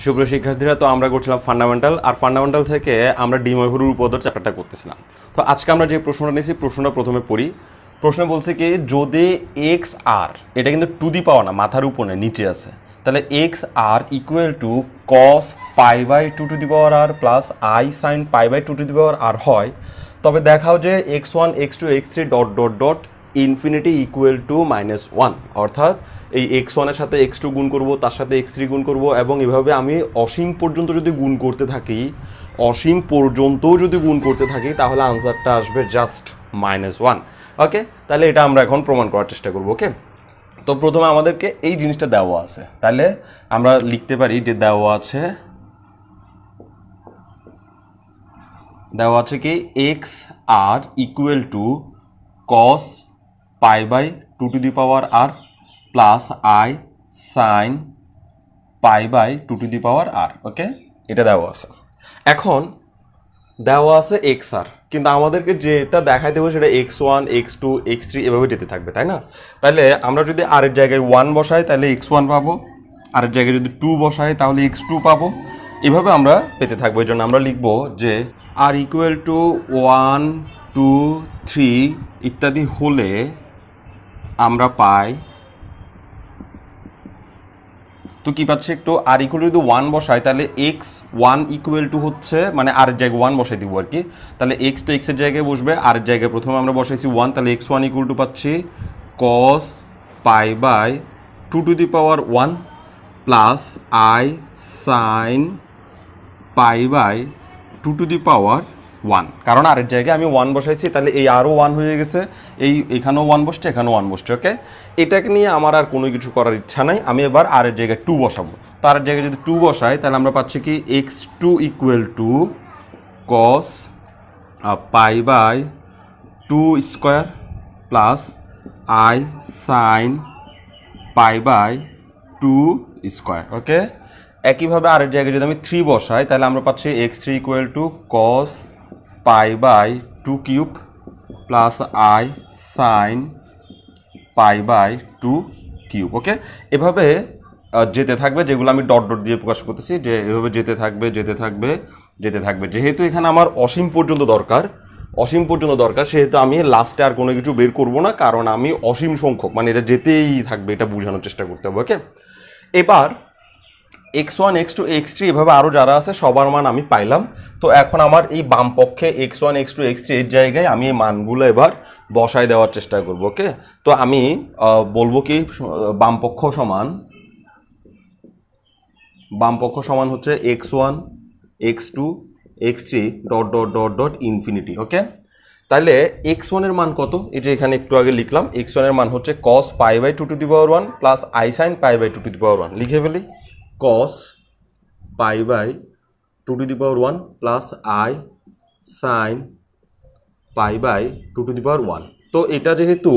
সুপ্রিয় শিক্ষার্থীরা, তো আমরা করছিলাম ফান্ডামেন্টাল, আর ফান্ডামেন্টাল থেকে আমরা ডি ময়ূরের উপপাদ্য চ্যাপ্টারটা করতেছিলাম। তো আজকে আমরা যে প্রশ্নটা নিয়েছি, প্রশ্নটা প্রথমে পড়ি। প্রশ্ন বলছে কি, যদি এক্স আর, এটা কিন্তু টু দি পাওয়ার না, মাথার উপরে নিচে আছে, তাহলে x r equal to cos pi by two to the power r plus i sine pi by two to the power r হয়, তবে দেখাও যে x one x two x three dot dot dot infinity equal to -1, অর্থাৎ এই x ওয়ানের সাথে x two গুণ করবো, তার সাথে এক্স থ্রি গুণ করবো, এবং এভাবে আমি অসীম পর্যন্ত যদি গুণ করতে থাকি, অসীম পর্যন্তও যদি গুণ করতে থাকি, তাহলে আনসারটা আসবে জাস্ট -1। ওকে, তাহলে এটা আমরা এখন প্রমাণ করার চেষ্টা করবো। ওকে, তো প্রথমে আমাদেরকে এই জিনিসটা দেওয়া আছে, তাহলে আমরা লিখতে পারি যে দেওয়া আছে কি x r equal to cos pi by two to the power r plus i sine pi by two to the power r. Okay, এটা দেওয়া আছে। এখন দেওয়া আছে এক্স আর, কিন্তু আমাদেরকে যেটা দেখাইতে হবে সেটা x one x two x three এভাবে যেতে থাকবে, তাই না? তাহলে আমরা যদি আর এর জায়গায় 1 বসাই তাহলে এক্স ওয়ান পাবো, আর এর জায়গায় যদি 2 বসাই তাহলে এক্স টু পাবো, এভাবে আমরা পেতে থাকবো। এই জন্য আমরা লিখবো যে আর ইকুয়াল টু 1 2 3 ইত্যাদি হলে আমরা পাই, তো কি পাচ্ছি, একটু আর ইকুয়াল টু যদি 1 বসাই তাহলে এক্স ওয়ান ইকুয়াল টু হচ্ছে, মানে আর এর জায়গায় 1 বসাই দিব আর কি, তাহলে এক্স তো এক্সের জায়গায় বসবে, আর এর জায়গায় প্রথমে আমরা বসাইছি 1, তাহলে এক্স ওয়ান ইকুয়াল টু পাচ্ছি cos pi by two to the power 1 plus i sine pi by two to the power 1, কারণ আর এর জায়গায় আমি 1 বসাইছি, তাহলে এই আরও 1 হয়ে গেছে, এখানেও 1 বসছে, এখানেও 1 বসছে। ওকে, এটাকে নিয়ে আমার আর কোনো কিছু করার ইচ্ছা নাই, আমি এবার আর এর জায়গায় 2 বসাবো। তো আর এর জায়গায় যদি 2 বসাই তাহলে আমরা পাচ্ছি কি x two equal to cos pi by 2 square plus i sine pi by 2 square. Okay, একইভাবে আর এর জায়গায় যদি আমি 3 বসাই তাহলে আমরা পাচ্ছি x three equal to cos pi by 2 cube plus i sine pi by 2 cube. Okay, এভাবে যেতে থাকবে, যেগুলো আমি ডট ডট দিয়ে প্রকাশ করতেছি, যে এভাবে যেতে থাকবে যেতে থাকবে যেতে থাকবে। যেহেতু এখানে আমার অসীম পর্যন্ত দরকার, সেহেতু আমি লাস্টে আর কোনো কিছু বের করব না, কারণ আমি অসীম সংখ্যক, মানে এটা যেতেই থাকবে, এটা বোঝানোর চেষ্টা করতে হবে। ওকে, এবার x one x two x three এভাবে আরও যারা আছে সবার মান আমি পাইলাম। তো এখন আমার এই বাম পক্ষে x one x two x three এর জায়গায় আমি এই মানগুলো এবার বসায় দেওয়ার চেষ্টা করব। ওকে, তো আমি বলবো কি বাম পক্ষ সমান হচ্ছে x one x two x three dot dot dot dot infinity. Okay, তাহলে এক্স ওয়ানের মান কত, এই যে এখানে একটু আগে লিখলাম, এক্স ওয়ানের মান হচ্ছে cos pi by two to the power 1 plus i sine pi by two to the power 1। লিখে ফেলি cos pi by two to the power 1 plus i sine pi by two to the power 1। তো এটা যেহেতু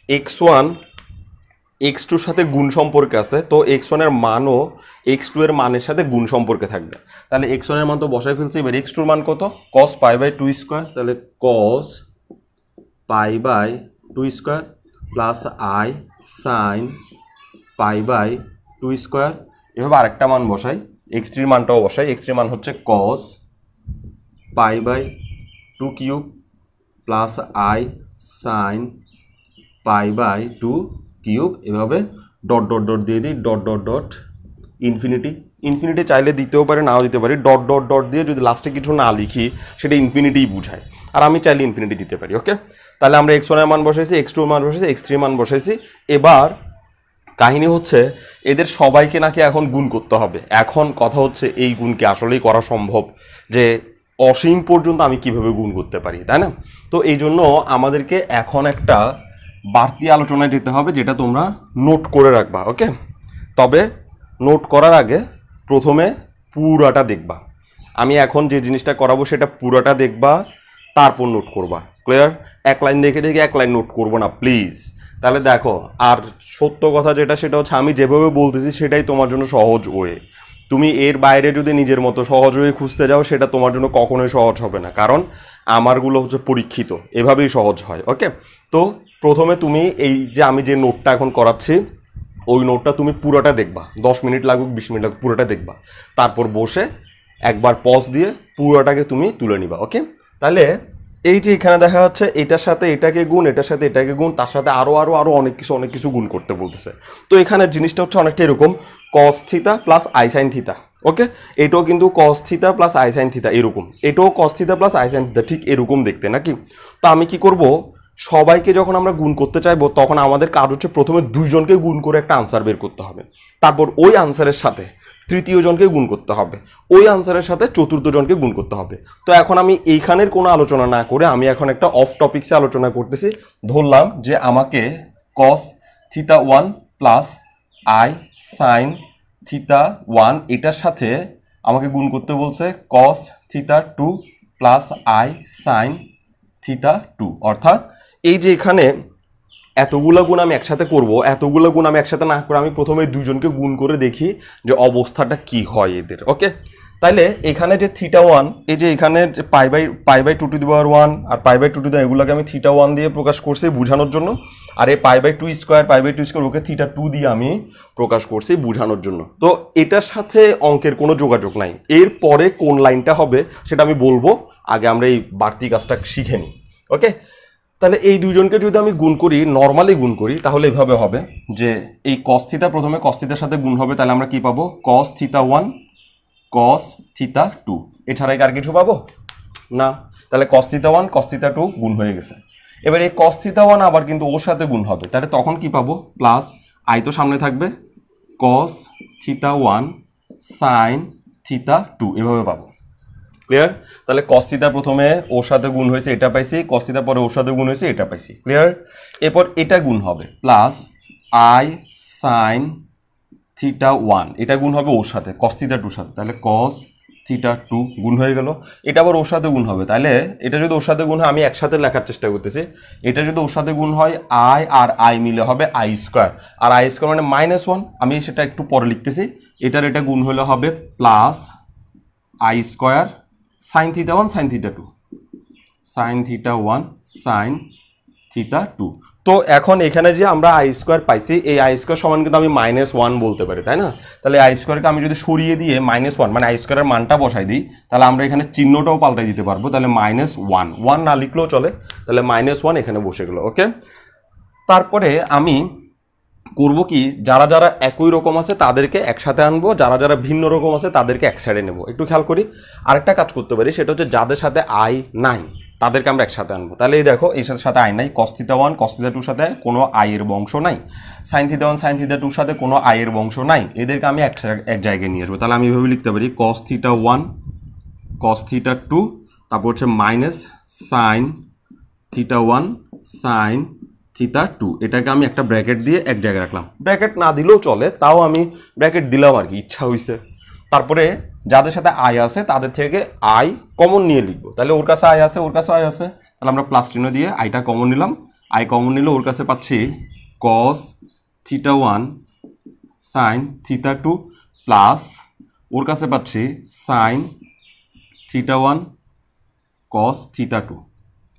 x one x টুর সাথে গুণ সম্পর্কে আছে, তো এক্স ওয়ানের মানও এক্স টু এর মানের সাথে গুণ সম্পর্কে থাকবে, তাহলে এক্স ওয়ানের মান তো বসাই ফেলছি। এবার এক্স টুর মান কত, cos পাই বাই 2 স্কোয়ার, তাহলে cos pi by 2 square plus i sine pi by 2 square. এভাবে আরেকটা মান বসাই, এক্স থ্রির মানটাও বসাই, এক্স থ্রির মান হচ্ছে cos pi by 2 cube plus i sine pi by 2 cube. এভাবে ডট ডট ডট দিয়ে দিই, ডট ডট ডট ইনফিনিটি চাইলে দিতেও পারে, নাও দিতে পারি। ডট ডট ডট দিয়ে যদি লাস্টে কিছু না লিখি সেটা ইনফিনিটিই বুঝায়, আর আমি চাইলে ইনফিনিটি দিতে পারি। ওকে, তাহলে আমরা এক্স ওয়ানের মান বসাইছি, এক্স টুর মান বসাইছি, এক্স থ্রির মান বসাইছি। এবার কাহিনী হচ্ছে এদের সবাইকে নাকি এখন গুণ করতে হবে। এখন কথা হচ্ছে এই গুণকে আসলেই করা সম্ভব, যে অসীম পর্যন্ত আমি কিভাবে গুণ করতে পারি, তাই না? তো এই জন্য আমাদেরকে এখন একটা বাড়তি আলোচনায় যেতে হবে, যেটা তোমরা নোট করে রাখবা। ওকে, তবে নোট করার আগে প্রথমে পুরাটা দেখবা। আমি এখন যে জিনিসটা করাবো সেটা পুরাটা দেখবা, তারপর নোট করবা। ক্লিয়ার? এক লাইন দেখে দেখে এক লাইন নোট করবো না প্লিজ। তাহলে দেখো, আর সত্য কথা যেটা, সেটা হচ্ছে আমি যেভাবে বলতেছি সেটাই তোমার জন্য সহজ ওয়ে। তুমি এর বাইরে যদি নিজের মতো সহজ ওয়ে খুঁজতে যাও, সেটা তোমার জন্য কখনোই সহজ হবে না, কারণ আমারগুলো হচ্ছে পরীক্ষিত, এভাবেই সহজ হয়। ওকে, তো প্রথমে তুমি এই যে আমি যে নোটটা এখন করাচ্ছি, ওই নোটটা তুমি পুরোটা দেখবা, 10 মিনিট লাগুক 20 মিনিট লাগুক পুরোটা দেখবা, তারপর বসে একবার পজ দিয়ে পুরোটাকে তুমি তুলে নিবা। ওকে, তাহলে এই যে এখানে দেখা যাচ্ছে এটার সাথে এটাকে গুণ, এটার সাথে এটাকে গুণ, তার সাথে আরো আরো আরো অনেক কিছু গুণ করতে বলতেছে। তো এখানে জিনিসটা হচ্ছে অনেকটা এরকম cos theta plus i sine theta. Okay, এটাও কিন্তু cos theta plus i sine theta এরকম, এটাও cos theta plus i sine theta, ঠিক এরকম দেখতে নাকি। তো আমি কি করব, সবাইকে যখন আমরা গুণ করতে চাইবো তখন আমাদের কাজ হচ্ছে প্রথমে দুইজনকে গুণ করে একটা আনসার বের করতে হবে, তারপর ওই আনসারের সাথে তৃতীয় জনকে গুণ করতে হবে, ওই আনসারের সাথে চতুর্থ জনকে গুণ করতে হবে। তো এখন আমি এইখানের কোনো আলোচনা না করে আমি এখন একটা অফ টপিক্সে আলোচনা করতেছি। ধরলাম যে আমাকে cos theta 1 plus i sine theta 1 এটার সাথে আমাকে গুণ করতে বলছে cos theta 2 plus i sine theta 2। অর্থাৎ এই যে এখানে এতগুলো গুণ আমি একসাথে করব, এতগুলো গুণ আমি একসাথে না করে আমি প্রথমে দুইজনকে গুণ করে দেখি যে অবস্থাটা কি হয় এদের। ওকে, তাইলে এখানে যে থিটা 1, এই যে এখানে pi by 2 to the power 1 আর পাই বাই 2 টু দি, এগুলোকে আমি থিটা 1 দিয়ে প্রকাশ করছি বোঝানোর জন্য, আর এই pi by 2 square okay theta 2 দিয়ে আমি প্রকাশ করছি বোঝানোর জন্য। তো এটার সাথে অঙ্কের কোনো যোগাযোগ নাই, এর পরে কোন লাইনটা হবে সেটা আমি বলবো, আগে আমরা এই বাড়তি কাজটা শিখে নিই। ওকে, তাহলে এই দুইজনকে যদি আমি গুণ করি, নর্মালি গুণ করি, তাহলে এইভাবে হবে যে এই cos থিটা প্রথমে cos থিটার সাথে গুণ হবে, তাহলে আমরা কি পাবো cos থিটা 1 cos থিটা 2, এছাড়া আর কিছু পাবো না। তাহলে cos থিটা 1 cos থিটা 2 গুণ হয়ে গেছে। এবার এই cos থিটা 1 আবার কিন্তু ওর সাথে গুণ হবে, তাহলে তখন কি পাবো প্লাস আই তো সামনে থাকবে cos থিটা 1 sin থিটা 2, এভাবে পাবো। ক্লিয়ার? তাহলে cos থিটা প্রথমে ওর সাথে গুণ হয়েছে এটা পাইছি, cos থিটা পরে ওর সাথে গুণ হয়েছে এটা পাইছি। ক্লিয়ার? এরপর এটা গুণ হবে প্লাস আই সাইন থিটা 1, এটা গুণ হবে ওর সাথে cos থিটা 2 সাথে, তাহলে cos থিটা 2 গুণ হয়ে গেল। এটা আবার ওর সাথে গুণ হবে, তাহলে এটা যদি ওর সাথে গুণ হয়, আমি একসাথে লেখার চেষ্টা করতেছি, এটা যদি ওর সাথে গুণ হয় আই আর আই মিলে হবে আই স্কোয়ার, আর আই স্কোয়ার মানে -1, আমি সেটা একটু পরে লিখতেছি। এটার এটা গুণ হলে হবে plus I square sine theta 1 sine theta 2, sine theta 1 sine theta 2। তো এখন এখানে যে আমরা আই স্কোয়ার পাইছি, এই আই স্কোয়ার সমান কিন্তু আমি -1 বলতে পারি, তাই না? তাহলে আই স্কোয়ারকে আমি যদি সরিয়ে দিয়ে -1 মানে আই স্কোয়ারের মানটা বসাই দিই, তাহলে আমরা এখানে চিহ্নটাও পাল্টাই দিতে পারবো, তাহলে -1 না লিখলেও চলে, তাহলে -1 এখানে বসে গেল। ওকে, তারপরে আমি করব কি, যারা যারা একই রকম আছে তাদেরকে একসাথে আনবো, যারা যারা ভিন্ন রকম আছে তাদেরকে এক সাইডে নেবো। একটু খেয়াল করি, আরেকটা কাজ করতে পারি, সেটা হচ্ছে যাদের সাথে আই নাই তাদেরকে আমরা একসাথে আনবো। তাহলে এই দেখো, এই সাথে আই নাই, cos থিটা 1 cos থিটা 2 সাথে কোনো আয়ের বংশ নাই, sin থিটা 1 sin থিটা 2 সাথে কোনো আয়ের বংশ নাই, এদেরকে আমি এক জায়গায় নিয়ে আসবো। তাহলে আমি এভাবে লিখতে পারি cos থিটা 1 cos থিটা 2, তারপর হচ্ছে minus sin theta 1 sin theta 2, এটাকে আমি একটা ব্র্যাকেট দিয়ে এক জায়গায় রাখলাম। ব্র্যাকেট না দিলেও চলে, তাও আমি ব্র্যাকেট দিলাম আর কি, ইচ্ছা হইছে। তারপরে যাদের সাথে আই আছে তাদের থেকে আই কমন নিয়ে লিখবো, তাহলে ওর কাছে আই আছে, ওর কাছে আই আছে, তাহলে আমরা প্লাস চিহ্ন দিয়ে আইটা কমন নিলাম। আই কমন নিলে ওর কাছে পাচ্ছি cos theta 1 sin theta 2 plus ওর কাছে পাচ্ছি sin theta 1 cos theta 2।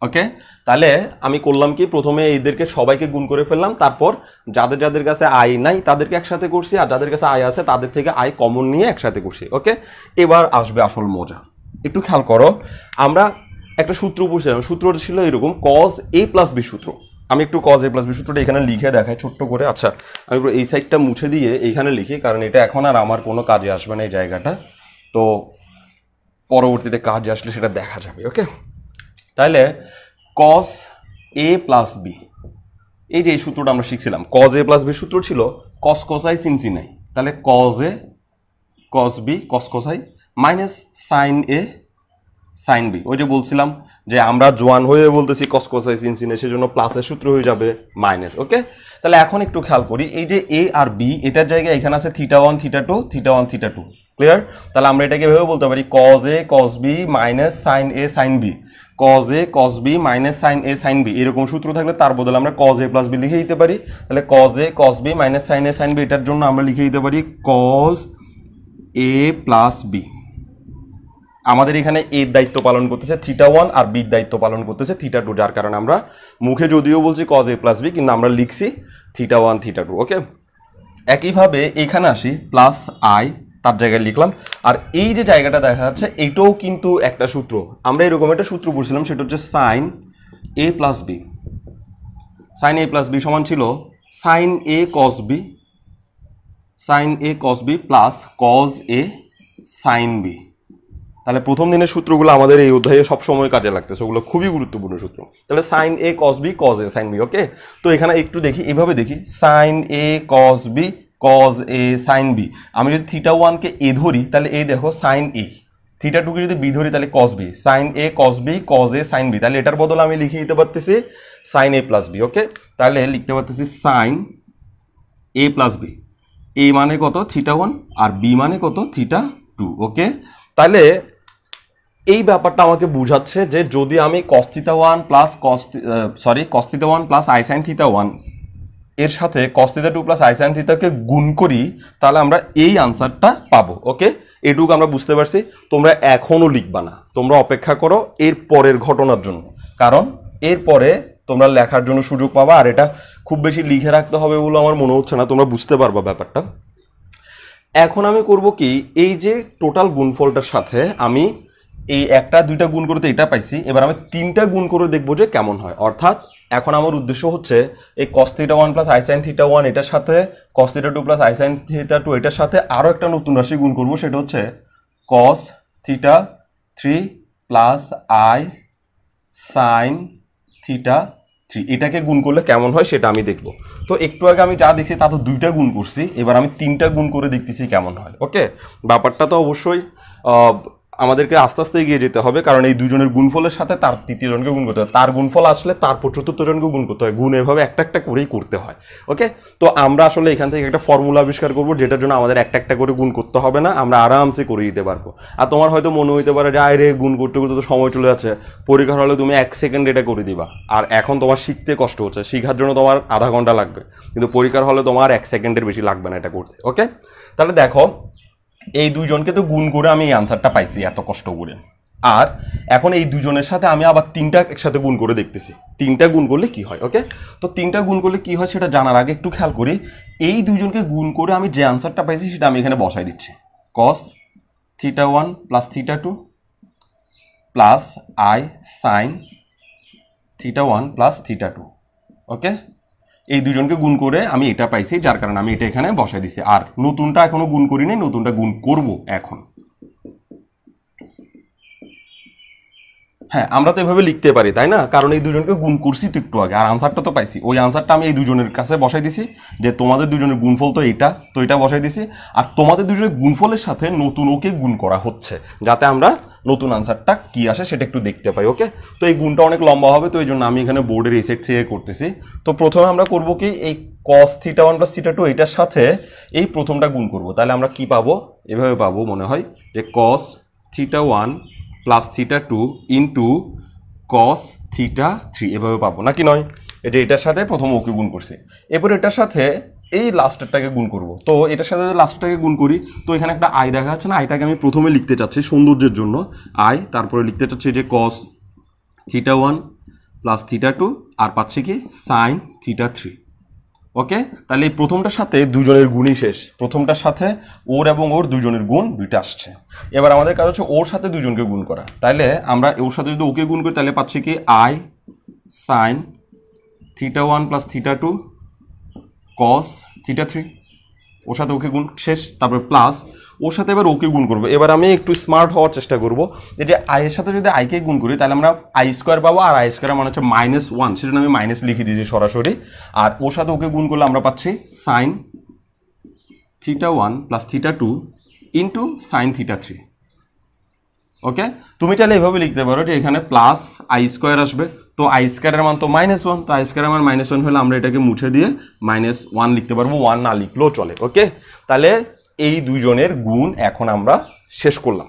Okay, তাহলে আমি করলাম কি, প্রথমে এদেরকে সবাইকে গুণ করে ফেললাম, তারপর যাদের যাদের কাছে আই নাই তাদেরকে একসাথে করছি, আর যাদের কাছে আই আছে তাদের থেকে আই কমন নিয়ে একসাথে করছি। ওকে, এবার আসবে আসল মজা। একটু খেয়াল করো, আমরা একটা সূত্র পড়ছিলাম, সূত্রটা ছিল এরকম cos a প্লাস b সূত্র। আমি একটু cos a প্লাস b সূত্রটা এখানে লিখে দেখাই ছোট্ট করে। আচ্ছা, আমি এই সাইডটা মুছে দিয়ে এইখানে লিখি, কারণ এটা এখন আর আমার কোনো কাজে আসবে না এই জায়গাটা, তো পরবর্তীতে কাজে আসলে সেটা দেখা যাবে। ওকে, তাহলে cos a প্লাস b, এই যে এই সূত্রটা আমরা শিখছিলাম, cos a প্লাস b সূত্র ছিল cos cosine sin sin i, তাহলে cos a cos b cos cosine minus sin a sin b। ওই যে বলছিলাম যে আমরা জোয়ান হয়ে বলতেছি cos cosine sin sin, সেজন্য প্লাসের সূত্র হয়ে যাবে মাইনাস। ওকে, তাহলে এখন একটু খেয়াল করি, এই যে a আর b এটার জায়গায় এখানে আছে theta 1 theta 2 theta 1 theta 2। Clear? তাহলে আমরা এটাকে এভাবে বলতে পারি cos a cos b minus sin a sin b, cos a cos b minus sin a sin b, এরকম সূত্র থাকলে তার বদলে আমরা cos a প্লাস b লিখে দিতে পারি। তাহলে cos a cos b minus sin a sin b, এটার জন্য আমরা লিখে দিতে পারি cos a প্লাস b। আমাদের এখানে এর দায়িত্ব পালন করতেছে থিটা 1 আর বির দায়িত্ব পালন করতেছে থিটা 2, যার কারণে আমরা মুখে যদিও বলছি cos a প্লাস b, কিন্তু আমরা লিখছি থিটা 1 থিটা 2। ওকে, একইভাবে এখানে আসি প্লাস আই তার জায়গায় লিখলাম। আর এই যে জায়গাটা দেখা যাচ্ছে এটাও কিন্তু একটা সূত্র, আমরা এরকম একটা সূত্র পড়ছিলাম, সেটা হচ্ছে sine A plus B. Sine A plus B সমান ছিল sine A cos B, sine A cos B plus cos A sine B. তাহলে প্রথম দিনের সূত্রগুলো আমাদের এই অধ্যায়ে সবসময় কাজে লাগতেছে, ওগুলো খুবই গুরুত্বপূর্ণ সূত্র। তাহলে sine A cos B cos A sine B. Okay, তো এখানে একটু দেখি, এভাবে দেখি sine A cos B cos A sine B. আমি যদি থিটা ওয়ানকে এ ধরি তাহলে এই দেখো সাইন এ, থিটা টুকে যদি বি ধরি তাহলে cos B, sine A cos B cos A sine B. তাহলে এটার বদলে আমি লিখে দিতে পারতেছি sine A plus B. Okay, তাহলে লিখতে পারতেছি sine A plus B. A মানে কত থিটা ওয়ান আর বি মানে কত থিটা টু। ওকে, তাহলে এই ব্যাপারটা আমাকে বুঝাচ্ছে যে যদি আমি cos theta one plus cos theta one plus i sine theta one এর সাথে cos theta two plus i sine থিটাকে গুণ করি তাহলে আমরা এই আনসারটা পাবো। ওকে, এটুকু আমরা বুঝতে পারছি। তোমরা এখনো লিখবা না, তোমরা অপেক্ষা করো এর পরের ঘটনার জন্য, কারণ এরপরে তোমরা লেখার জন্য সুযোগ পাবা। আর এটা খুব বেশি লিখে রাখতে হবে বলে আমার মনে হচ্ছে না, তোমরা বুঝতে পারবা ব্যাপারটা। এখন আমি করব কি, এই যে টোটাল গুণফলটার সাথে আমি এই একটা দুইটা গুণ করতে এটা পাইছি, এবার আমি তিনটা গুণ করে দেখবো যে কেমন হয়। অর্থাৎ এখন আমার উদ্দেশ্য হচ্ছে এই cos theta one plus i sine theta one এটার সাথে cos theta two plus i sine theta two এটার সাথে আরও একটা নতুন রাশি গুণ করবো, সেটা হচ্ছে cos theta three plus i sine theta three. এটাকে গুণ করলে কেমন হয় সেটা আমি দেখব। তো একটু আগে আমি যা দেখছি তা তো দুইটা গুণ করছি, এবার আমি তিনটা গুণ করে দেখতেছি কেমন হয়। ওকে, ব্যাপারটা তো অবশ্যই আমাদেরকে আস্তে আস্তে এগিয়ে যেতে হবে, কারণ এই দুজনের গুণফলের সাথে তার তৃতীয় জনকে গুণ করতে হয়, তার গুণফল আসলে তারপর চতুর্থ জনকে গুণ করতে হয়, গুণ এভাবে একটা একটা করেই করতে হয়। ওকে, তো আমরা আসলে এখান থেকে একটা ফর্মুলা আবিষ্কার করবো যেটার জন্য আমাদের একটা একটা করে গুণ করতে হবে না, আমরা আরামসে করে দিতে পারবো। আর তোমার হয়তো মনে হইতে পারে যে আরে গুণ করতে করতে তো সময় চলে যাচ্ছে, পরীক্ষার হলে তুমি 1 সেকেন্ড এটা করে দিবা, আর এখন তোমার শিখতে কষ্ট হচ্ছে, শেখার জন্য তোমার আধা ঘন্টা লাগবে, কিন্তু পরীক্ষার হলে তোমার 1 সেকেন্ডের বেশি লাগবে না এটা করতে। ওকে, তাহলে দেখো এই দুইজনকে তো গুণ করে আমি এই আনসারটা পাইছি এত কষ্ট করে। আর এখন এই দুজনের সাথে আমি আবার তিনটা একসাথে গুণ করে দেখতেছি, তিনটা গুণ করলে কি হয়। ওকে, তো তিনটা গুণ করলে কি হয় সেটা জানার আগে একটু খেয়াল করি। এই দুইজনকে গুণ করে আমি যে আনসারটা পাইছি সেটা আমি এখানে বসাই দিচ্ছি, cos theta one plus theta two plus i sine theta one plus theta two. Okay, এই দুজনকে গুণ করে আমি এটা পাইছি, যার কারণে আমি এটা এখানে বসাই দিছি। আর নতুনটা এখনো গুণ করি নাই, নতুনটা গুণ করব এখন। হ্যাঁ, আমরা তো এভাবে লিখতে পারি তাই না, কারণ এই দুজনকে গুণ করছি তো একটু আগে, আর আনসারটা তো পাইছি। ওই আনসারটা আমি এই দুজনের কাছে বসাই দিছি, যে তোমাদের দুজনের গুণফল তো এইটা, তো এটা বসাই দিছি। আর তোমাদের দুজনের গুণফলের সাথে নতুন ওকে গুণ করা হচ্ছে, যাতে আমরা নতুন আনসারটা কি আসে সেটা একটু দেখতে পাই। ওকে, তো এই গুণটা অনেক লম্বা হবে, তো এই জন্য আমি এখানে বোর্ডের এই সাইড থেকে করতেছি। তো প্রথমে আমরা করব কি, এই cos theta one plus theta two এটার সাথে এই প্রথমটা গুণ করব। তাহলে আমরা কি পাবো, এভাবে পাবো মনে হয় যে cos theta one plus theta two into cos theta three, এভাবে পাবো নাকি নয়। এটা এটার সাথে প্রথম ওকে গুণ করছি, এরপর এটার সাথে এই লাস্টেরটাকে গুণ করব। তো এটার সাথে যদি লাস্টটাকে গুণ করি, তো এখানে একটা আই দেখা যাচ্ছে না, আইটাকে আমি প্রথমে লিখতে চাচ্ছি সৌন্দর্যের জন্য আই, তারপরে লিখতে চাচ্ছি যে cos theta one plus theta two আর পাচ্ছি কি সাইন থিটা থ্রি। ওকে, তাহলে এই প্রথমটার সাথে দুজনের গুণই শেষ, প্রথমটার সাথে ওর এবং ওর দুজনের গুণ দুইটা আসছে। এবার আমাদের কাজ হচ্ছে ওর সাথে দুজনকে গুণ করা। তাহলে আমরা ওর সাথে যদি ওকে গুণ করি তাহলে পাচ্ছি কি i sine theta one plus theta two cos theta three, ওর সাথে ওকে গুণ শেষ। তারপরে প্লাস ওর সাথে এবার ওকে গুণ করবো। এবার আমি একটু স্মার্ট হওয়ার চেষ্টা করবো, যে আই এর সাথে যদি আইকে গুণ করি তাহলে আমরা আই স্কোয়ার পাবো, আর আই স্কোয়ার মানে হচ্ছে -1, সেজন্য আমি মাইনাস লিখে দিয়েছি সরাসরি। আর ওর সাথে ওকে গুণ করলে আমরা পাচ্ছি sine theta one plus theta two into sine theta three. Okay, তুমি চাইলে এইভাবে লিখতে পারো যে এখানে প্লাস আই স্কোয়ার আসবে, তো আই স্কোয়ারের মান তো -1, তো আই স্কোয়ারের মান -1 হলে আমরা এটাকে মুছে দিয়ে -1 লিখতে পারবো, 1 না লিখলেও চলে। ওকে, তাহলে এই দুইজনের গুণ এখন আমরা শেষ করলাম।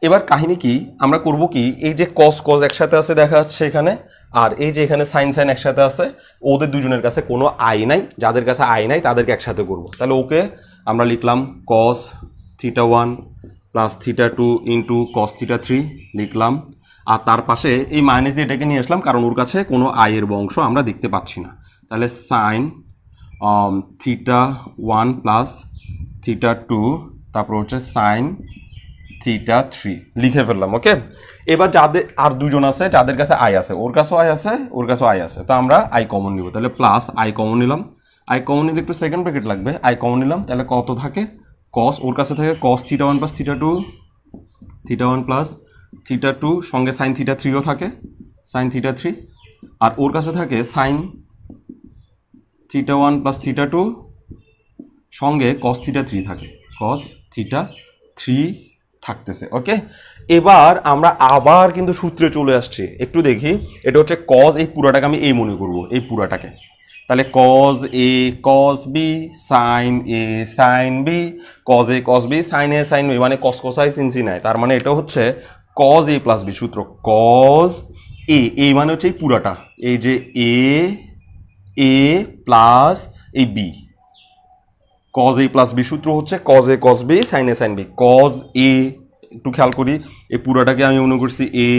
এবার কাহিনী কি, আমরা করব কি, এই যে cos একসাথে আছে দেখা যাচ্ছে এখানে, আর এই যে এখানে সাইন একসাথে আছে, ওদের দুজনের কাছে কোনো আই নাই, যাদের কাছে আই নাই তাদেরকে একসাথে করব। তাহলে ওকে আমরা লিখলাম cos theta one plus theta two into cos theta three লিখলাম, আর তার পাশে এই মাইনাস দিয়ে এটাকে নিয়ে আসলাম, কারণ ওর কাছে কোনো আয়ের বংশ আমরা দেখতে পাচ্ছি না। তাহলে সাইন থিটা 1 প্লাস থিটা 2 তারপর হচ্ছে সাইন থিটা 3 লিখে ফেললাম। ওকে, এবার যাদের আর দুজন আছে যাদের কাছে আই আছে, ওর কাছেও আই আছে, ওর কাছেও আই আছে, তো আমরা আই কমন নিব। তাহলে প্লাস আই কমন নিলাম, আই কমন নিলে একটু সেকেন্ড ব্র্যাকেট লাগবে, আই কমন নিলাম, তাহলে কত থাকে কস, ওর কাছে থাকে cos theta 1 plus theta 2, theta 1 plus theta 2 সঙ্গে সাইন থিটা 3ও থাকে, সাইন থিটা 3, আর ওর কাছে থাকে সাইন থিটা 1 প্লাস থিটা 2 সঙ্গে কস থিটা 3 থাকে, কস থিটা 3 থাকতেছে। ওকে, এবার আমরা আবার কিন্তু সূত্রে চলে আসছি, একটু দেখি। এটা হচ্ছে কজ, এই পুরাটাকে আমি এই মনে করব, এই পুরাটাকে। তাহলে cos A cos B sine A sine B, cos A cos B sine A sine B, মানে কস কোসাই সিন সি নাই, তার মানে এটা হচ্ছে কজ এ প্লাস বি সূত্র। কজ এ মানে হচ্ছে এই পুরাটা, এই যে এ প্লাস এই B, cos A plus B সূত্র হচ্ছে cos A cos B sine A sine B. Cos A, একটু খেয়াল করি, এই পুরাটাকে আমি মনে করছি এ,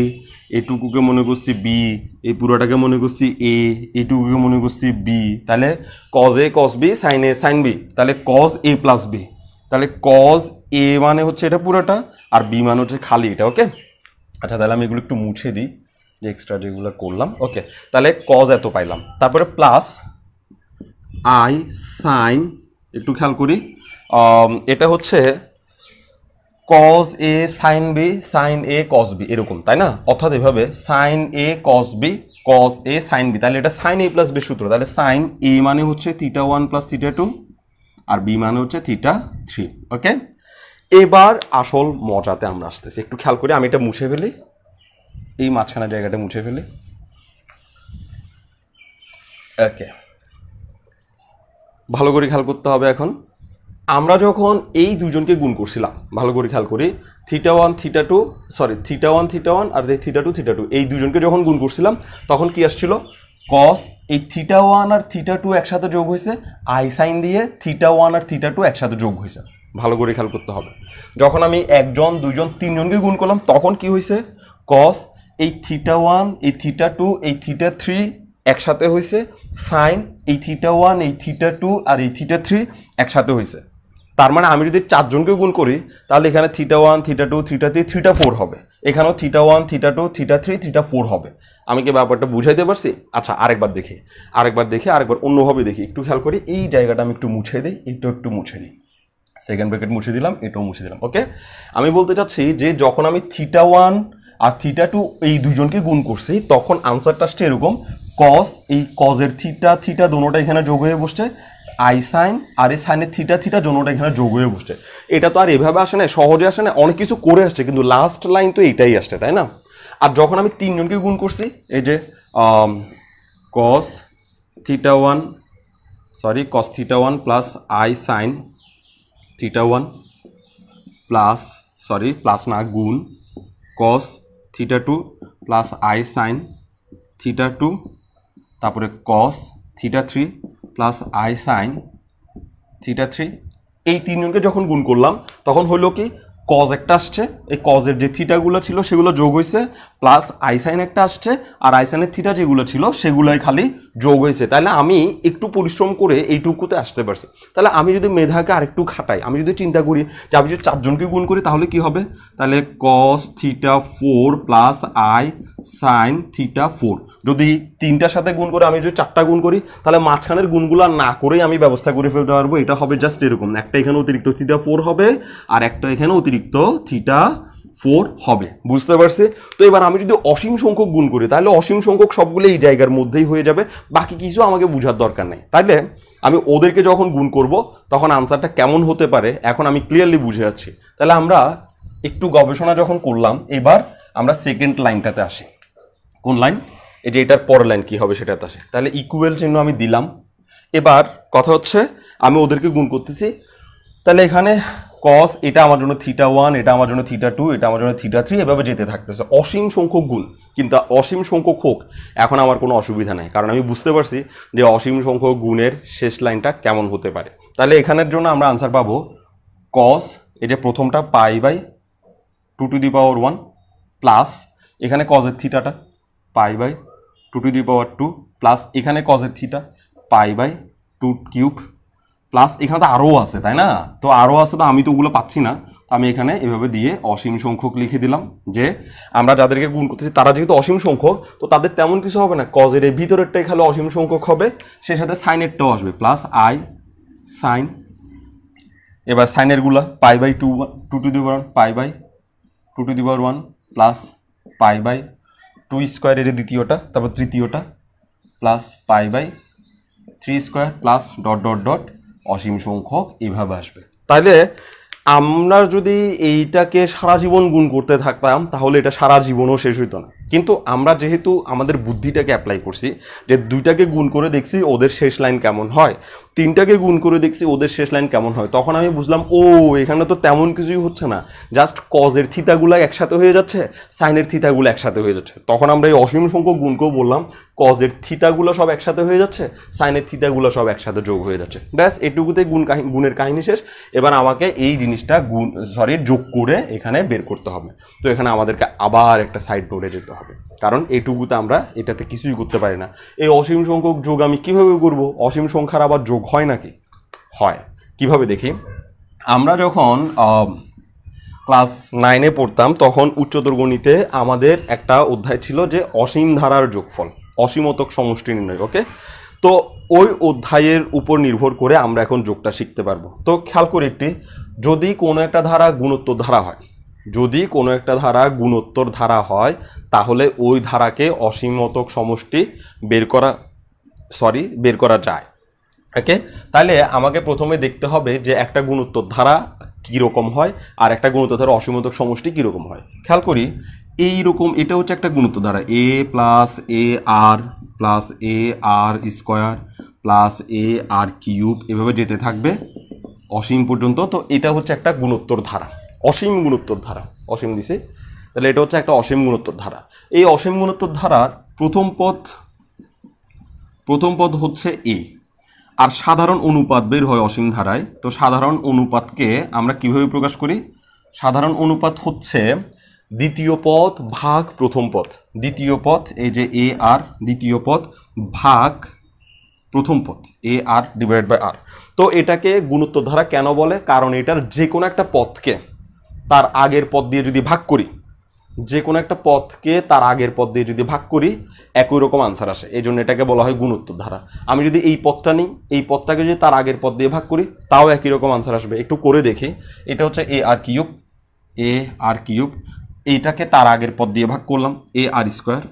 এটুকুকে মনে করছি বি, এই পুরাটাকে মনে করছি এ, এটুকুকে মনে করছি বি, তাহলে cos A cos B sine A sine B, তাহলে কজ এ প্লাস বি, তাহলে কজ এ মানে হচ্ছে এটা পুরাটা, আর বি মানে হচ্ছে খালি এটা। ওকে, আচ্ছা তাহলে আমি এগুলো একটু মুছে দিই, যে এক্সট্রা যেগুলো করলাম। ওকে, তাহলে কজ এত পাইলাম, তারপরে প্লাস আই সাইন, একটু খেয়াল করি, এটা হচ্ছে cos A sine B sine A cos B, এরকম তাই না, অর্থাৎ এভাবে sine A cos B cos A sine B, তাহলে এটা সাইন এ প্লাস বি সূত্র। তাহলে সাইন এ মানে হচ্ছে থিটা 1 প্লাস থিটা 2 আর বি মানে হচ্ছে থিটা 3। ওকে, এবার আসল মজাতে আমরা আসতেছি, একটু খেয়াল করি, আমি এটা মুছে ফেলি, এই মাঝখানে জায়গাটা মুছে ফেলি। ওকে, ভালো করে খেয়াল করতে হবে। এখন আমরা যখন এই দুজনকে গুণ করছিলাম, ভালো করে খেয়াল করি, theta 1 theta 2, sorry theta 1 theta 1 আর থিটা 2 থিটা 2, এই দুজনকে যখন গুণ করছিলাম তখন কি আসছিল, কস এই থিটা 1 আর থিটা 2 একসাথে যোগ হয়েছে, আই সাইন দিয়ে থিটা 1 আর থিটা 2 একসাথে যোগ হয়েছে। ভালো করে খেয়াল করতে হবে, যখন আমি একজন দুজন তিনজনকে গুণ করলাম তখন কি হয়েছে, কস এই থিটা 1 এই থিটা 2 এই থিটা 3 একসাথে হয়েছে, সাইন এই থিটা 1 এই থিটা 2 আর এই থিটা 3 একসাথে হয়েছে। তার মানে আমি যদি চারজনকে গুণ করি তাহলে এখানে থিটা 1 থিটা 2 থিটা 3 থিটা 4 হবে, এখানেও থিটা 1 থিটা 2 থিটা 3 থিটা 4 হবে। আমি কি ব্যাপারটা বুঝাইতে পারছি? আচ্ছা আরেকবার দেখি, আরেকবার অন্যভাবে দেখি, একটু খেয়াল করি, এই জায়গাটা আমি একটু মুছে দিই, একটু মুছে দিই, সেকেন্ড ব্র্যাকেট মুছে দিলাম, এটাও মুছে দিলাম। ওকে, আমি বলতে চাচ্ছি যে যখন আমি থিটা 1 আর থিটা 2 এই দুজনকে গুণ করছি তখন আনসারটা আসছে এরকম, কস এই কজের থিটা থিটা দোনোটা এখানে যোগ হয়ে বসছে, আই সাইন আর এই সাইনের থিটা থিটা দোনোটা এখানে যোগ হয়ে বসছে। এটা তো আর এভাবে আসে না, সহজে আসে না, অনেক কিছু করে আসছে, কিন্তু লাস্ট লাইন তো এইটাই আসছে, তাই না? আর যখন আমি তিনজনকে গুণ করছি, এই যে cos theta 1 sorry cos theta 1 plus i sine theta 1 plus, sorry plus না গুণ, cos theta 2 plus i sine theta 2, তারপরে cos theta 3 plus i sine theta 3, এই তিনজনকে যখন গুণ করলাম তখন হলো কি, কজ একটা আসছে, এই কজের যে থিটাগুলো ছিল সেগুলো যোগ হয়েছে, প্লাস আই সাইন একটা আসছে, আর আই সাইনের থিটা যেগুলো ছিল সেগুলোই খালি যোগ হয়েছে। তাহলে আমি একটু পরিশ্রম করে এইটুকুতে আসতে পারছি। তাহলে আমি যদি মেধাকে আরেকটু খাটাই, আমি যদি চিন্তা করি যে আমি যদি চারজনকে গুণ করি তাহলে কি হবে, তাহলে cos theta 4 plus i sine theta 4, যদি তিনটার সাথে গুণ করে আমি যদি চারটা গুণ করি তাহলে মাঝখানের গুণগুলো না করেই আমি ব্যবস্থা করে ফেলতে পারবো। এটা হবে জাস্ট এরকম, একটা এখানে অতিরিক্ত থিটা 4 হবে আর একটা এখানে অতিরিক্ত থিটা 4 হবে, বুঝতে পারছি? তো এবার আমি যদি অসীম সংখ্যক গুণ করি তাহলে অসীম সংখ্যক সবগুলো এই জায়গার মধ্যেই হয়ে যাবে, বাকি কিছু আমাকে বোঝার দরকার নেই। তাইলে আমি ওদেরকে যখন গুণ করব তখন আনসারটা কেমন হতে পারে এখন আমি ক্লিয়ারলি বুঝে যাচ্ছি। তাহলে আমরা একটু গবেষণা যখন করলাম, এবার আমরা সেকেন্ড লাইনটাতে আসি। কোন লাইন? এই যে এটার পরের লাইন কি হবে সেটাতে আসে। তাহলে ইকুয়াল চিহ্ন আমি দিলাম। এবার কথা হচ্ছে আমি ওদেরকে গুণ করতেছি, তাহলে এখানে কস এটা আমার জন্য থিটা 1, এটা আমার জন্য থিটা 2, এটা আমার জন্য থিটা 3, এভাবে যেতে থাকতেছে, অসীম সংখ্যক গুণ। কিন্তু অসীম সংখ্যক হোক, এখন আমার কোনো অসুবিধা নাই, কারণ আমি বুঝতে পারছি যে অসীম সংখ্যক গুণের শেষ লাইনটা কেমন হতে পারে। তাহলে এখানের জন্য আমরা আনসার পাবো কস, এই যে প্রথমটা pi by 2 to the power 1 plus এখানে কজের থিটাটা pi by 2 to the power 2 plus এখানে কজের theta pi by 2 cube plus এখানে তো আরও আছে তাই না, তো আরও আছে, তো আমি তো ওগুলো পাচ্ছি না, তো আমি এখানে এভাবে দিয়ে অসীম সংখ্যক লিখে দিলাম যে আমরা যাদেরকে গুণ করতেছি তারা যেহেতু অসীম সংখ্যক, তো তাদের তেমন কিছু হবে না, কজের এই ভিতরেরটাই খালি অসীম সংখ্যক হবে, সে সাথে সাইনেরটাও আসবে প্লাস আই সাইন। এবার সাইনেরগুলা pi by 2 to the power 1 pi by 2 to the power 1 plus pi by 2 স্কোয়ারের দ্বিতীয়টা, তারপর তৃতীয়টা plus pi by 3 square plus dot dot dot অসীম সংখ্যক এভাবে আসবে। তাইলে আমরা যদি এইটাকে সারা জীবন গুণ করতে থাকতাম তাহলে এটা সারা জীবনও শেষ হইতো না, কিন্তু আমরা যেহেতু আমাদের বুদ্ধিটাকে অ্যাপ্লাই করছি যে 2টাকে গুণ করে দেখছি ওদের শেষ লাইন কেমন হয়, 3টাকে গুণ করে দেখছি ওদের শেষ লাইন কেমন হয়, তখন আমি বুঝলাম ও এখানে তো তেমন কিছুই হচ্ছে না, জাস্ট কজের থিতাগুলো একসাথে হয়ে যাচ্ছে, সাইনের থিতাগুলো একসাথে হয়ে যাচ্ছে, তখন আমরা এই অসীম সংখ্যক গুণকেও বললাম কজের থিতাগুলো সব একসাথে হয়ে যাচ্ছে, সাইনের থিতাগুলো সব একসাথে যোগ হয়ে যাচ্ছে, ব্যাস এটুকুতে গুণের কাহিনী শেষ। এবার আমাকে এই জিনিসটা যোগ করে এখানে বের করতে হবে, তো এখানে আমাদেরকে আবার একটা সাইড নোটে যেতে হবে, কারণ এইটুকুতে আমরা এটাতে কিছুই করতে পারি না। এই অসীম সংখ্যক যোগ আমি কিভাবে করব, অসীম সংখ্যার আবার যোগ হয় নাকি? হয়। কিভাবে দেখি, আমরা যখন ক্লাস 9-এ পড়তাম তখন উচ্চতর গণিতে আমাদের একটা অধ্যায় ছিল যে অসীম ধারার যোগফল, অসীমতক সমষ্টি নির্ণয়। ওকে, তো ওই অধ্যায়ের উপর নির্ভর করে আমরা এখন যোগটা শিখতে পারবো। তো খেয়াল করে একটি, যদি কোনো একটা ধারা গুণোত্তর ধারা হয়, যদি কোনো একটা ধারা গুণোত্তর ধারা হয় তাহলে ওই ধারাকে অসীমতক সমষ্টি বের করা যায়। ওকে, তাহলে আমাকে প্রথমে দেখতে হবে যে একটা গুণোত্তর ধারা কীরকম হয় আর একটা গুণোত্তর ধারা অসীমতক সমষ্টি কীরকম হয়। খেয়াল করি এইরকম, এটা হচ্ছে একটা গুণোত্তর ধারা এ প্লাস এ আর স্কোয়ার প্লাস এ আর কিউব এভাবে যেতে থাকবে অসীম পর্যন্ত। তো এটা হচ্ছে একটা গুণোত্তর ধারা, অসীম গুণোত্তর ধারা, অসীম দিছে, তাহলে এটা হচ্ছে একটা অসীম গুণোত্তর ধারা। এই অসীম গুণোত্তর ধারার প্রথম পদ হচ্ছে এ, আর সাধারণ অনুপাত বের হয় অসীম ধারায়। তো সাধারণ অনুপাতকে আমরা কিভাবে প্রকাশ করি? সাধারণ অনুপাত হচ্ছে দ্বিতীয় পদ ভাগ প্রথম পদ, দ্বিতীয় পদ এই যে এ আর, দ্বিতীয় পদ ভাগ প্রথম পদ এ আর ডিভাইডেড বাই আর। তো এটাকে গুণোত্তর ধারা কেন বলে? কারণ এটার যে কোনো একটা পদকে তার আগের পদ দিয়ে যদি ভাগ করি, যে কোনো একটা পদকে তার আগের পদ দিয়ে যদি ভাগ করি একই রকম আনসার আসে, এই জন্য এটাকে বলা হয় গুণোত্তর ধারা। আমি যদি এই পদটা নিই, এই পদটাকে যদি তার আগের পদ দিয়ে ভাগ করি তাও একই রকম আনসার আসবে। একটু করে দেখি, এটা হচ্ছে এ আর কিউব, এইটাকে তার আগের পদ দিয়ে ভাগ করলাম এ আর স্কোয়ার,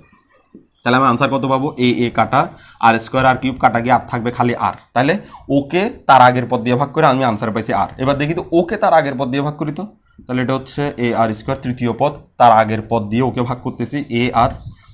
তাহলে আমি আনসার কত পাবো? এ কাটা আর স্কোয়ার আর কিউব কাটা গিয়ে আর থাকবে খালি আর, তাহলে ওকে তার আগের পদ দিয়ে ভাগ করে আমি আনসার পাইছি আর। এবার দেখি তো ওকে তার আগের পদ দিয়ে ভাগ করি, তো তাহলে এটা হচ্ছে এ আর স্কোয়ার, তৃতীয় পদ তার আগের পদ দিয়ে ওকে ভাগ করতেছি এ আর,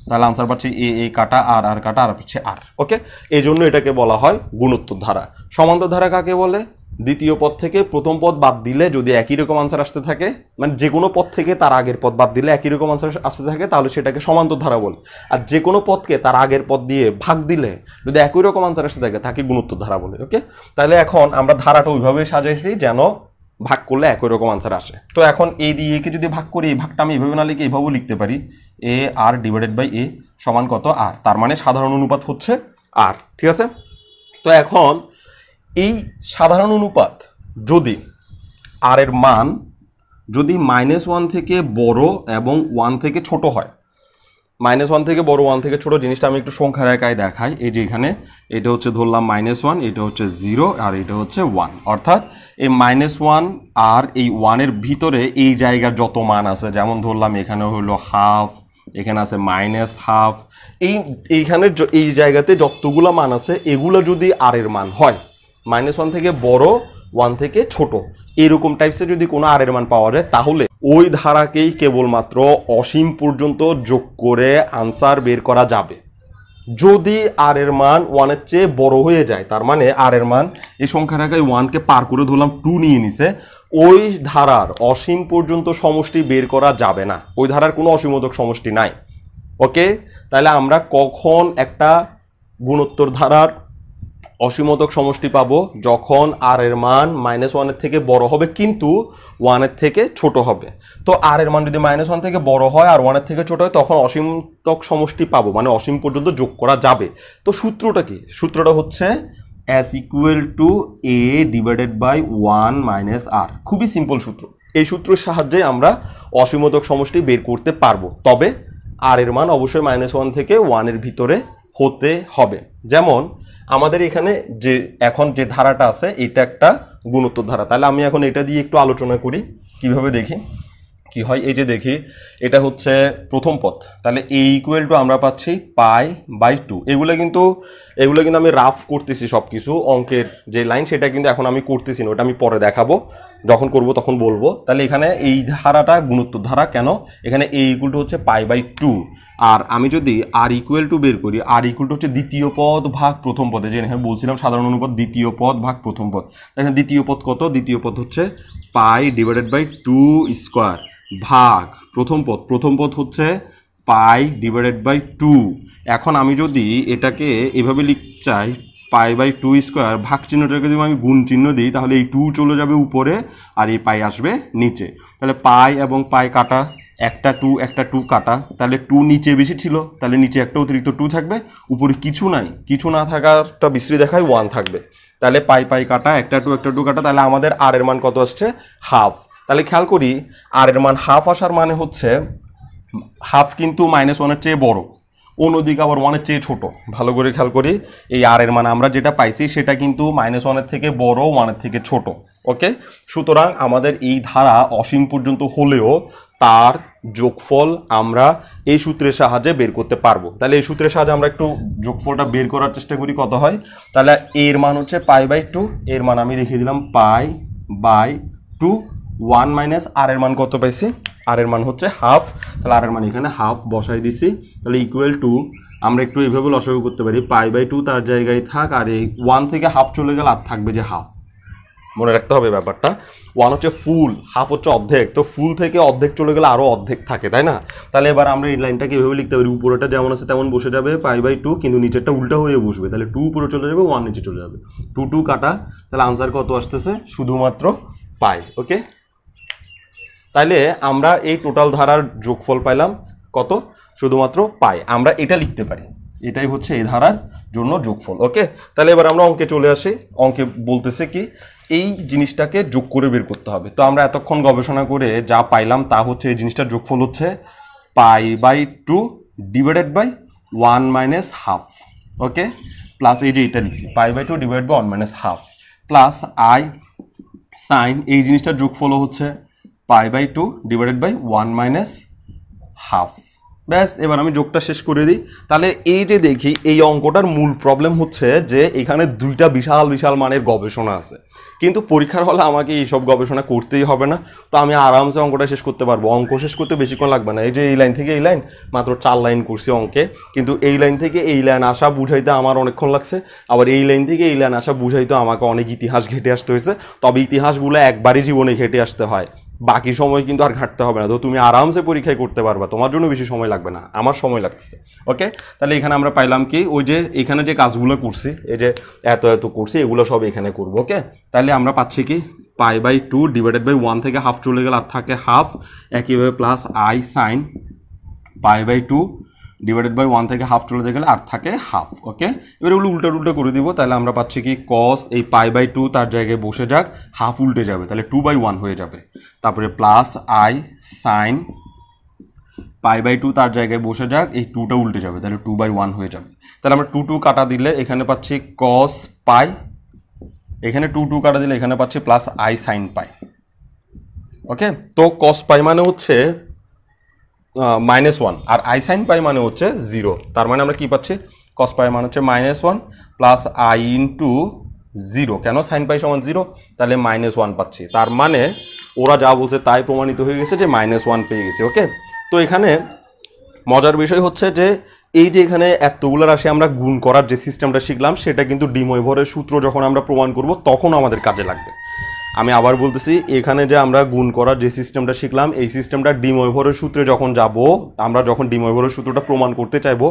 তাহলে আনসার পাচ্ছি এ কাটা আর কাটা আর পাচ্ছি আর। ওকে, এই জন্য এটাকে বলা হয় গুণোত্তর ধারা। সমান্তর ধারা কাকে বলে? দ্বিতীয় পদ থেকে প্রথম পদ বাদ দিলে যদি একই রকম আনসার আসতে থাকে, মানে যে কোনো পদ থেকে তার আগের পদ বাদ দিলে একই রকম আনসার আসতে থাকে, তাহলে সেটাকে সমান্তর ধারা বলে। আর যে কোনো পদকে তার আগের পদ দিয়ে ভাগ দিলে যদি একই রকম আনসার আসতে থাকে তাকে গুণোত্তর ধারা বলে। ওকে, তাহলে এখন আমরা ধারাটা ওইভাবে সাজাইছি যেন ভাগ করলে একই রকম আনসার আসে। তো এখন এ দিয়ে একে যদি ভাগ করি, এই ভাগটা আমি এইভাবে না লিখে এইভাবেও লিখতে পারি, এ আর ডিভাইডেড বাই এ সমান কত? আর, তার মানে সাধারণ অনুপাত হচ্ছে আর। ঠিক আছে, তো এখন এই সাধারণ অনুপাত যদি আর এর মান যদি -1 থেকে বড় এবং 1 থেকে ছোট হয়, -1 থেকে বড় 1 থেকে ছোট, জিনিসটা আমি একটু সংখ্যার একায় দেখাই। এই যে এখানে এটা হচ্ছে ধরলাম -1, এটা হচ্ছে 0 আর এটা হচ্ছে 1, অর্থাৎ এই -1 আর এই 1-এর ভিতরে এই জায়গার যত মান আছে, যেমন ধরলাম এখানে হলো হাফ, এখানে আছে -হাফ, এইখানে এই জায়গাতে যতগুলো মান আছে এগুলো যদি আর এর মান হয়, -1 থেকে বড় 1 থেকে ছোট, এরকম টাইপসের যদি কোনো আর এর মান পাওয়া যায় তাহলে ওই ধারাকেই কেবলমাত্র অসীম পর্যন্ত যোগ করে আনসার বের করা যাবে। যদি আর এর মান 1-এর চেয়ে বড় হয়ে যায়, তার মানে আর এর মান এই সংখ্যা রেখায় 1-কে পার করে ধরলাম 2 নিয়ে নিছে, ওই ধারার অসীম পর্যন্ত সমষ্টি বের করা যাবে না, ওই ধারার কোনো অসীমতক সমষ্টি নাই। ওকে, তাহলে আমরা কখন একটা গুণোত্তর ধারার অসীমতক সমষ্টি পাবো? যখন আর এর মান -1-এর থেকে বড় হবে কিন্তু 1-এর থেকে ছোট হবে। তো আর এর মান যদি -1 থেকে বড় হয় আর 1-এর থেকে ছোট হয় তখন অসীমতক সমষ্টি পাবো, মানে অসীম পর্যন্ত যোগ করা যাবে। তো সূত্রটা কি? সূত্রটা হচ্ছে s equal to a divided by 1 minus r. খুবই সিম্পল সূত্র। এই সূত্রের সাহায্যে আমরা অসীমতক সমষ্টি বের করতে পারবো, তবে আর এর মান অবশ্যই -1 থেকে 1 এর ভিতরে হতে হবে। যেমন আমাদের এখানে যে এখন যে ধারাটা আছে এটা একটা গুণোত্তর ধারা, তাহলে আমি এখন এটা দিয়ে একটু আলোচনা করি কিভাবে দেখি কি হয়। এই যে দেখি এটা হচ্ছে প্রথম পদ, তাহলে এ ইকুয়াল টু আমরা পাচ্ছি π/2। এগুলো কিন্তু আমি রাফ করতেছি সব কিছু, অঙ্কের যে লাইন সেটা কিন্তু এখন আমি করতেছি না, ওটা আমি পরে দেখাবো, যখন করব তখন বলবো। তাহলে এখানে এই ধারাটা গুণোত্তর ধারা কেন, এখানে এ ইকুয়াল টু হচ্ছে π/2, আর আমি যদি আর ইকুয়াল টু বের করি, আর ইকুয়াল টু হচ্ছে দ্বিতীয় পদ ভাগ প্রথম পদে, যে এখানে বলছিলাম সাধারণ অনুপাত দ্বিতীয় পদ ভাগ প্রথম পদ। এখানে দ্বিতীয় পদ কত, দ্বিতীয় পদ হচ্ছে π/2 স্কোয়ার ভাগ প্রথম পদ হচ্ছে π/2। এখন আমি যদি এটাকে এভাবে লিখতে চাই π/2 স্কোয়ার, ভাগ চিহ্নটাকে যদি আমি গুণ চিহ্ন দিই তাহলে এই 2 চলে যাবে উপরে আর এই পাই আসবে নিচে। তাহলে পাই এবং পাই কাটা, একটা 2 কাটা, তাহলে 2 নিচে বেশি ছিল, তাহলে নিচে একটা অতিরিক্ত 2 থাকবে, উপরে কিছু নাই, কিছু না থাকাটা বিশ্রী দেখায় 1 থাকবে। তাহলে পাই কাটা, একটা 2 কাটা, তাহলে আমাদের আর এর মান কত আসছে, হাফ। তাহলে খেয়াল করি আর এর মান হাফ আসার মানে হচ্ছে হাফ কিন্তু -1 এর চেয়ে বড়, অন্যদিকে আবার 1 এর চেয়ে ছোট। ভালো করে খেয়াল করি, এই আর এর মান আমরা যেটা পাইছি সেটা কিন্তু -1 এর থেকে বড়, 1 এর থেকে ছোট। ওকে, সুতরাং আমাদের এই ধারা অসীম পর্যন্ত হলেও তার যোগফল আমরা এই সূত্রের সাহায্যে বের করতে পারবো। তাহলে এই সূত্রের সাহায্যে আমরা একটু যোগফলটা বের করার চেষ্টা করি, কত হয়। তাহলে এর মান হচ্ছে π/2, এর মান আমি রেখে দিলাম π/2, 1 মাইনাস আর এর মান কত পাইছি, আর এর মান হচ্ছে হাফ। তাহলে আর এর মান এখানে হাফ বসাই দিছি। তাহলে ইকুয়াল টু আমরা একটু এইভাবে লসাগু করতে পারি, π/2 তার জায়গায় থাক, আর এই 1 থেকে হাফ চলে গেলে আর থাকবে যে হাফ। মনে রাখতে হবে ব্যাপারটা, 1 হচ্ছে ফুল, হাফ হচ্ছে অর্ধেক, তো ফুল থেকে অর্ধেক চলে গেলে আরও অর্ধেক থাকে, তাই না। তাহলে এবার আমরা এই লাইনটাকে এভাবে লিখতে পারি, উপরেটা যেমন আছে তেমন বসে যাবে π/2, কিন্তু নিচেরটা উল্টা হয়ে বসবে, তাহলে 2 উপরে চলে যাবে, 1 নিচে চলে যাবে, 2 কাটা। তাহলে আনসার কত আসতেছে, শুধুমাত্র পাই। ওকে, তাইলে আমরা এই টোটাল ধারার যোগফল পাইলাম কত, শুধুমাত্র পাই। আমরা এটা লিখতে পারি, এটাই হচ্ছে এই ধারার জন্য যোগফল। ওকে, তাহলে এবার আমরা অঙ্কে চলে আসি। অঙ্কে বলতেছে কি, এই জিনিসটাকে যোগ করে বের করতে হবে। তো আমরা এতক্ষণ গবেষণা করে যা পাইলাম তা হচ্ছে এই জিনিসটার যোগফল হচ্ছে π/2 divided by 1 minus half. Okay, plus এই যে এটা লিখছি π/2 divide by 1 minus half, plus i sine এই জিনিসটার যোগফল হচ্ছে π/2 ডিভাইডেড বাই 1 মাইনাস হাফ। ব্যাস, এবার আমি যোগটা শেষ করে দিই। তাহলে এই যে দেখি এই অঙ্কটার মূল প্রবলেম হচ্ছে যে এখানে দুইটা বিশাল বিশাল মানের গবেষণা আছে, কিন্তু পরীক্ষার হলে আমাকে এইসব গবেষণা করতেই হবে না, তো আমি আরামসে অঙ্কটা শেষ করতে পারবো। অঙ্ক শেষ করতে বেশিক্ষণ লাগবে না। এই যে এই লাইন থেকে এই লাইন মাত্র 4 লাইন করছি অঙ্কে, কিন্তু এই লাইন থেকে এই লাইন আসা বুঝাইতে আমার অনেকক্ষণ লাগছে, আবার এই লাইন থেকে এই লাইন আসা বুঝাইতে আমাকে অনেক ইতিহাস ঘেটে আসতে হয়েছে। তবে ইতিহাসগুলো একবারই জীবনে ঘেটে আসতে হয়, বাকি সময় কিন্তু আর ঘাটতে হবে না। তো তুমি আরামসে পরীক্ষায় করতে পারবা, তোমার জন্য বেশি সময় লাগবে না, আমার সময় লাগতেছে। ওকে, তাহলে এখানে আমরা পাইলাম কি, ওই যে এখানে যে কাজগুলো করছি, এই যে এত করছি, এগুলো সব এখানে করবো। ওকে, তাহলে আমরা পাচ্ছি কি π/2 ডিভাইডেড বাই 1 থেকে হাফ চলে গেলে আর থাকে হাফ, একইভাবে plus i sine π/2 divided by 1 থেকে হাফ চলে গেলে আর থাকে হাফ। ওকে, এবার এগুলো উল্টা করে দিব। তাহলে আমরা পাচ্ছি কি কস এই π/2 তার জায়গায় বসে যাক, হাফ উল্টে যাবে, তাহলে 2/1 হয়ে যাবে। তারপরে প্লাস আই সাইন π/2 তার জায়গায় বসে যাক, এই 2টা উল্টে যাবে, তাহলে 2/1 হয়ে যাবে। তাহলে আমরা 2 কাটা দিলে এখানে পাচ্ছি কস পাই, এখানে 2 কাটা দিলে এখানে পাচ্ছি প্লাস আই সাইন পাই। ওকে, তো কস পাই মানে হচ্ছে -1 আর আই সাইন পাই মানে হচ্ছে 0। তার মানে আমরা কি পাচ্ছি, কস পাই মানে হচ্ছে -1 প্লাস আই ইন্টু 0। কেন, সাইন পাই সমান 0, তাহলে -1 পাচ্ছি। তার মানে ওরা যা বলছে তাই প্রমাণিত হয়ে গেছে যে -1 পেয়ে গেছি। ওকে, তো এখানে মজার বিষয় হচ্ছে যে এই যে এখানে এতগুলো রাশি আমরা গুণ করার যে সিস্টেমটা শিখলাম, সেটা কিন্তু ডি ময়ভরের সূত্র যখন আমরা প্রমাণ করব তখন আমাদের কাজে লাগবে। আমি আবার বলতেছি, এখানে যে আমরা গুণ করার যে সিস্টেমটা শিখলাম, এই সিস্টেমটা ডি ময়ভরের সূত্রে যখন যাব, আমরা যখন ডি ময়ভরের সূত্রটা প্রমাণ করতে চাইবো,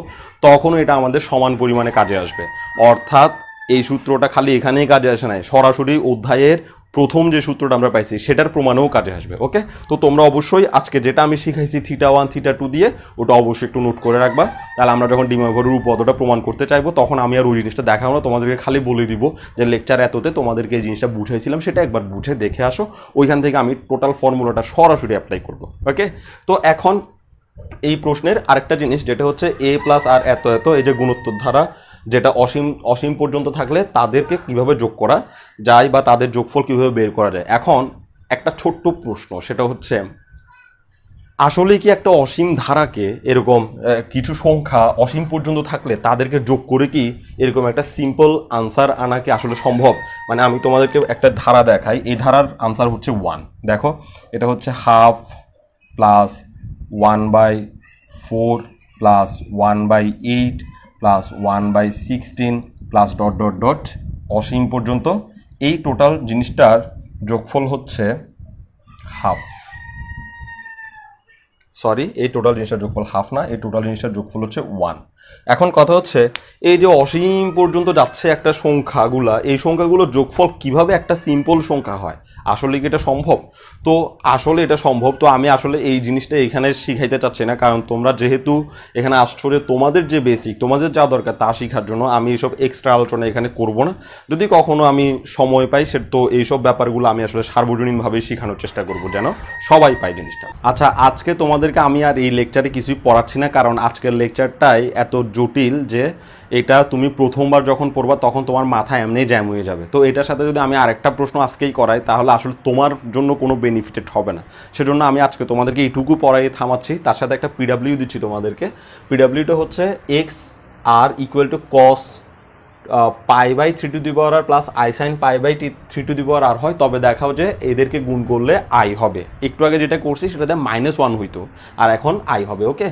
তখন এটা আমাদের সমান পরিমাণে কাজে আসবে। অর্থাৎ এই সূত্রটা খালি এখানেই কাজে আসে নাই, সরাসরি অধ্যায়ের প্রথম যে সূত্রটা আমরা পাইছি সেটার প্রমাণেও কাজে আসবে। ওকে, তো তোমরা অবশ্যই আজকে যেটা আমি শিখাইছি θ1 θ2 দিয়ে ওটা অবশ্যই একটু নোট করে রাখবা, তাহলে আমরা যখন ডিমোভারের উপপাদ্যটা প্রমাণ করতে চাইবো তখন আমি আর ওই জিনিসটা দেখাবো না, তোমাদেরকে খালি বলে দিব যে লেকচার এততে তোমাদেরকে এই জিনিসটা বুঝাইছিলাম, সেটা একবার বুঝে দেখে আসো, ওইখান থেকে আমি টোটাল ফর্মুলাটা সরাসরি অ্যাপ্লাই করবো। ওকে, তো এখন এই প্রশ্নের আরেকটা জিনিস যেটা হচ্ছে a প্লাস আর এত এত, এই যে গুণোত্তর ধারা যেটা অসীম অসীম পর্যন্ত থাকলে তাদেরকে কিভাবে যোগ করা যায় বা তাদের যোগফল কিভাবে বের করা যায়। এখন একটা ছোট্ট প্রশ্ন, সেটা হচ্ছে আসলে কি একটা অসীম ধারাকে এরকম কিছু সংখ্যা অসীম পর্যন্ত থাকলে তাদেরকে যোগ করে কি এরকম একটা সিম্পল আনসার আনা কি আসলে সম্ভব? মানে আমি তোমাদেরকে একটা ধারা দেখাই, এই ধারার আনসার হচ্ছে 1। দেখো এটা হচ্ছে half plus 1/4 plus 1/8 plus 1/16 plus dot dot dot অসীম পর্যন্ত, এই টোটাল জিনিসটার যোগফল হচ্ছে হাফ। সরি, এই টোটাল জিনিসটার যোগফল হাফ না, এই টোটাল জিনিসটার যোগফল হচ্ছে 1। এখন কথা হচ্ছে এই যে অসীম পর্যন্ত যাচ্ছে একটা সংখ্যাগুলা, এই সংখ্যাগুলোর যোগফল কিভাবে একটা সিম্পল সংখ্যা হয়? আসলে কি এটা সম্ভব? তো আসলে এটা সম্ভব। তো আমি আসলে এই জিনিসটা এখানে শিখাইতে চাচ্ছি না, কারণ তোমরা যেহেতু এখানে আসছো যে তোমাদের যে বেসিক তোমাদের যা দরকার তা শেখার জন্য, আমি এইসব এক্সট্রা আলোচনা এখানে করব না। যদি কখনো আমি সময় পাই সে তো এইসব ব্যাপারগুলো আমি আসলে সার্বজনীনভাবে শেখানোর চেষ্টা করব যেন সবাই পায় জিনিসটা। আচ্ছা, আজকে তোমাদেরকে আমি আর এই লেকচারে কিছুই পড়াচ্ছি না, কারণ আজকের লেকচারটাই এত জটিল যে এটা তুমি প্রথমবার যখন পড়বা তখন তোমার মাথায় এমনি জ্যাম হয়ে যাবে। তো এটার সাথে যদি আমি আরেকটা প্রশ্ন আজকেই করাই তাহলে আসলে তোমার জন্য কোনো বেনিফিটেড হবে না। সেজন্য আমি আজকে তোমাদেরকে এইটুকু পড়াই থামাচ্ছি, তার সাথে একটা পিডাব্লিউ দিচ্ছি তোমাদেরকে। পিডাব্লিউটা হচ্ছে x r equal to cos π/3r plus i sine π/3r হয়, তবে দেখাও যে এদেরকে গুণ করলে আই হবে। একটু আগে যেটা করছি সেটাতে -1 হইতো আর এখন আই হবে। ওকে,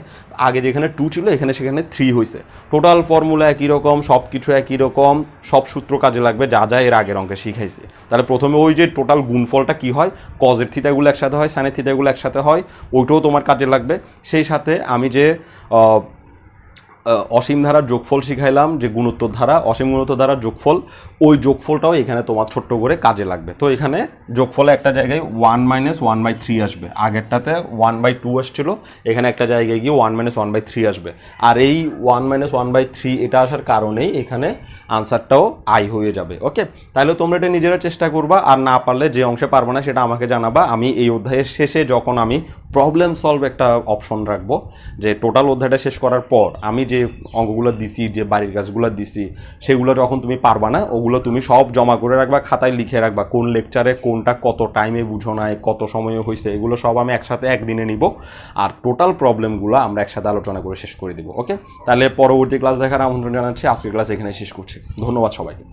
আগে যেখানে 2 ছিল এখানে সেখানে 3 হয়েছে। টোটাল ফর্মুলা একই রকম, সব কিছু একই রকম, সব সূত্র কাজে লাগবে যা যা এর আগের অঙ্কে শিখাইছে। তাহলে প্রথমে ওই যে টোটাল গুণফলটা কি হয়, কজের থিতাগুলো একসাথে হয়, সাইনের থিতাগুলো একসাথে হয়, ওইটাও তোমার কাজে লাগবে। সেই সাথে আমি যে অসীম ধারার যোগফল শিখাইলাম, যে গুণোত্তর ধারা, অসীম গুণোত্তর ধারার যোগফল, ওই যোগফলটাও এখানে তোমার ছোট্ট করে কাজে লাগবে। তো এখানে যোগফলে একটা জায়গায় 1 - 1/3 আসবে, আগেরটাতে 1/2 আসছিল, এখানে একটা জায়গায় গিয়ে 1 - 1/3 আসবে। আর এই 1 - 1/3 এটা আসার কারণেই এখানে আনসারটাও আই হয়ে যাবে। ওকে, তাহলে তোমরা এটা নিজেরা চেষ্টা করবা, আর না পারলে যে অংশে পারবো না সেটা আমাকে জানাবা। আমি এই অধ্যায়ের শেষে যখন আমি প্রবলেম সলভ একটা অপশন রাখবো, যে টোটাল অধ্যায়টা শেষ করার পর আমি যে অঙ্কগুলো দিছি, যে বাড়ির কাজগুলো দিছি, সেগুলো যখন তুমি পারবা না ওগুলো তুমি সব জমা করে রাখবা, খাতায় লিখে রাখবা কোন লেকচারে কোনটা কত টাইমে বুঝো নাই, কত সময়ে হয়েছে, এগুলো সব আমি একসাথে একদিনে নিব, আর টোটাল প্রবলেমগুলো আমরা একসাথে আলোচনা করে শেষ করে দিব। ওকে, তাহলে পরবর্তী ক্লাস দেখার আমন্ত্রণ জানাচ্ছি। আজকের ক্লাস এখানে শেষ করছি। ধন্যবাদ সবাইকে।